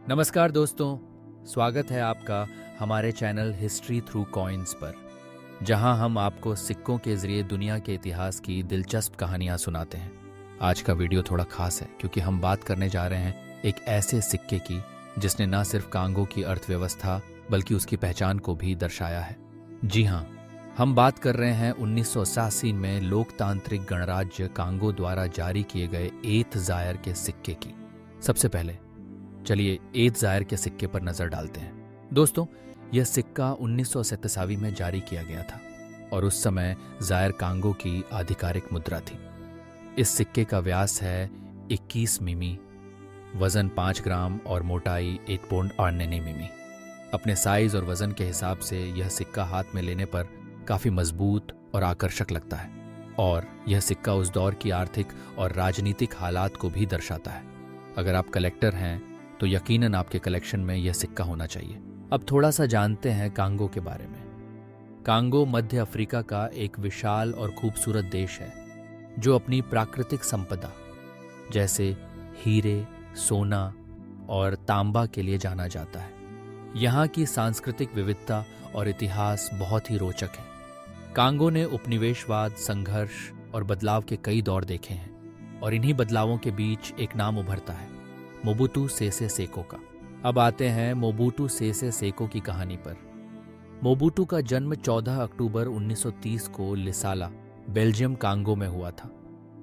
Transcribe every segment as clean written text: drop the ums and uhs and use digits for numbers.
नमस्कार दोस्तों, स्वागत है आपका हमारे चैनल हिस्ट्री थ्रू कॉइन्स पर, जहां हम आपको सिक्कों के जरिए दुनिया के इतिहास की दिलचस्प कहानियां सुनाते हैं। आज का वीडियो थोड़ा खास है क्योंकि हम बात करने जा रहे हैं एक ऐसे सिक्के की जिसने न सिर्फ कांगो की अर्थव्यवस्था बल्कि उसकी पहचान को भी दर्शाया है। जी हाँ, हम बात कर रहे हैं 1987 में लोकतांत्रिक गणराज्य कांगो द्वारा जारी किए गए एथ जायर के सिक्के की। सबसे पहले चलिए एथ जायर के सिक्के पर नजर डालते हैं। दोस्तों, यह सिक्का 1987 में जारी किया गया था और उस समय जायर कांगो की आधिकारिक मुद्रा थी। इस सिक्के का व्यास है 21 मिमी, वजन 5 ग्राम और मोटाई 1.8 मिमी। अपने साइज और वजन के हिसाब से यह सिक्का हाथ में लेने पर काफी मजबूत और आकर्षक लगता है और यह सिक्का उस दौर की आर्थिक और राजनीतिक हालात को भी दर्शाता है। अगर आप कलेक्टर हैं तो यकीनन आपके कलेक्शन में यह सिक्का होना चाहिए। अब थोड़ा सा जानते हैं कांगो के बारे में। कांगो मध्य अफ्रीका का एक विशाल और खूबसूरत देश है जो अपनी प्राकृतिक संपदा जैसे हीरे, सोना और तांबा के लिए जाना जाता है। यहाँ की सांस्कृतिक विविधता और इतिहास बहुत ही रोचक है। कांगो ने उपनिवेशवाद, संघर्ष और बदलाव के कई दौर देखे हैं और इन्हीं बदलावों के बीच एक नाम उभरता है, मोबुटू सेसे सेको का। अब आते हैं मोबुटू सेसे सेको की कहानी पर। मोबुटू का जन्म 14 अक्टूबर 1930 को लिसाला, बेल्जियम कांगो में हुआ था।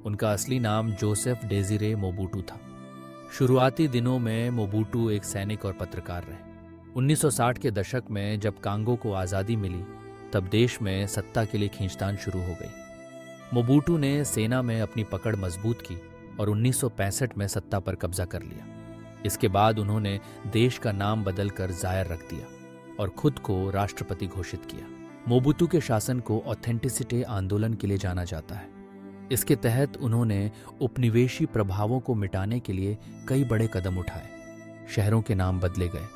उनका असली नाम जोसेफ डेजिरे मोबुटू था। शुरुआती दिनों में मोबुटू एक सैनिक और पत्रकार रहे। 1960 के दशक में जब कांगो को आज़ादी मिली तब देश में सत्ता के लिए खींचतान शुरू हो गई। मोबुटू ने सेना में अपनी पकड़ मजबूत की और 1965 में सत्ता पर कब्जा कर लिया। इसके बाद उन्होंने देश का नाम बदलकर जायर रख दिया और खुद को राष्ट्रपति घोषित किया। मोबुटू के शासन को ऑथेंटिसिटी आंदोलन के लिए जाना जाता है। इसके तहत उन्होंने उपनिवेशी प्रभावों को मिटाने के लिए कई बड़े कदम उठाए। शहरों के नाम बदले गए,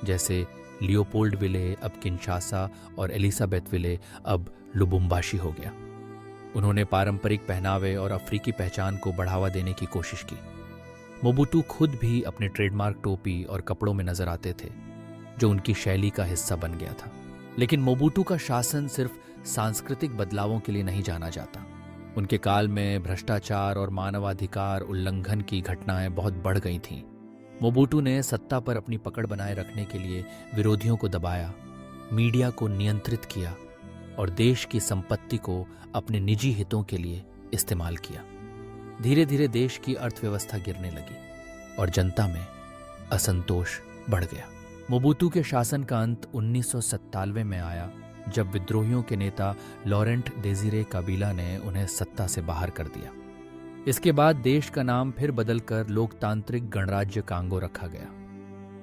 जैसे लियोपोल्ड विले अब किंशासा और एलिजाबेथ विले अब लुबुम्बाशी हो गया। उन्होंने पारंपरिक पहनावे और अफ्रीकी पहचान को बढ़ावा देने की कोशिश की। मोबुटू खुद भी अपने ट्रेडमार्क टोपी और कपड़ों में नजर आते थे, जो उनकी शैली का हिस्सा बन गया था। लेकिन मोबुटू का शासन सिर्फ सांस्कृतिक बदलावों के लिए नहीं जाना जाता। उनके काल में भ्रष्टाचार और मानवाधिकार उल्लंघन की घटनाएं बहुत बढ़ गई थीं। मोबुटू ने सत्ता पर अपनी पकड़ बनाए रखने के लिए विरोधियों को दबाया, मीडिया को नियंत्रित किया और देश की संपत्ति को अपने निजी हितों के लिए इस्तेमाल किया। धीरे धीरे देश की अर्थव्यवस्था गिरने लगी और जनता में असंतोष बढ़ गया। मोबुटू के शासन का अंत 1997 में आया जब विद्रोहियों के नेता लॉरेंट डेजिरे काबिला ने उन्हें सत्ता से बाहर कर दिया। इसके बाद देश का नाम फिर बदलकर लोकतांत्रिक गणराज्य कांगो रखा गया।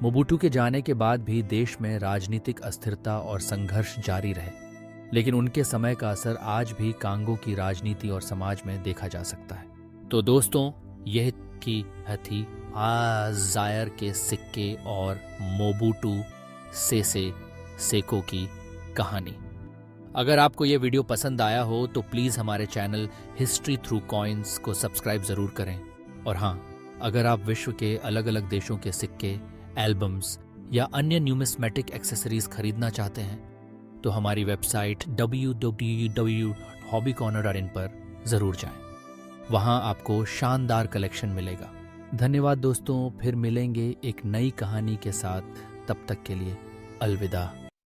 मोबुटू के जाने के बाद भी देश में राजनीतिक अस्थिरता और संघर्ष जारी रहे, लेकिन उनके समय का असर आज भी कांगो की राजनीति और समाज में देखा जा सकता है। तो दोस्तों, यह थी जायर के सिक्के और मोबुटू सेसे सेको की कहानी। अगर आपको यह वीडियो पसंद आया हो तो प्लीज़ हमारे चैनल हिस्ट्री थ्रू कॉइन्स को सब्सक्राइब ज़रूर करें। और हाँ, अगर आप विश्व के अलग अलग देशों के सिक्के, एल्बम्स या अन्य न्यूमिस्मेटिक एक्सेसरीज खरीदना चाहते हैं तो हमारी वेबसाइट www.hobbycorner.in पर ज़रूर जाएं। वहाँ आपको शानदार कलेक्शन मिलेगा। धन्यवाद दोस्तों, फिर मिलेंगे एक नई कहानी के साथ। तब तक के लिए अलविदा।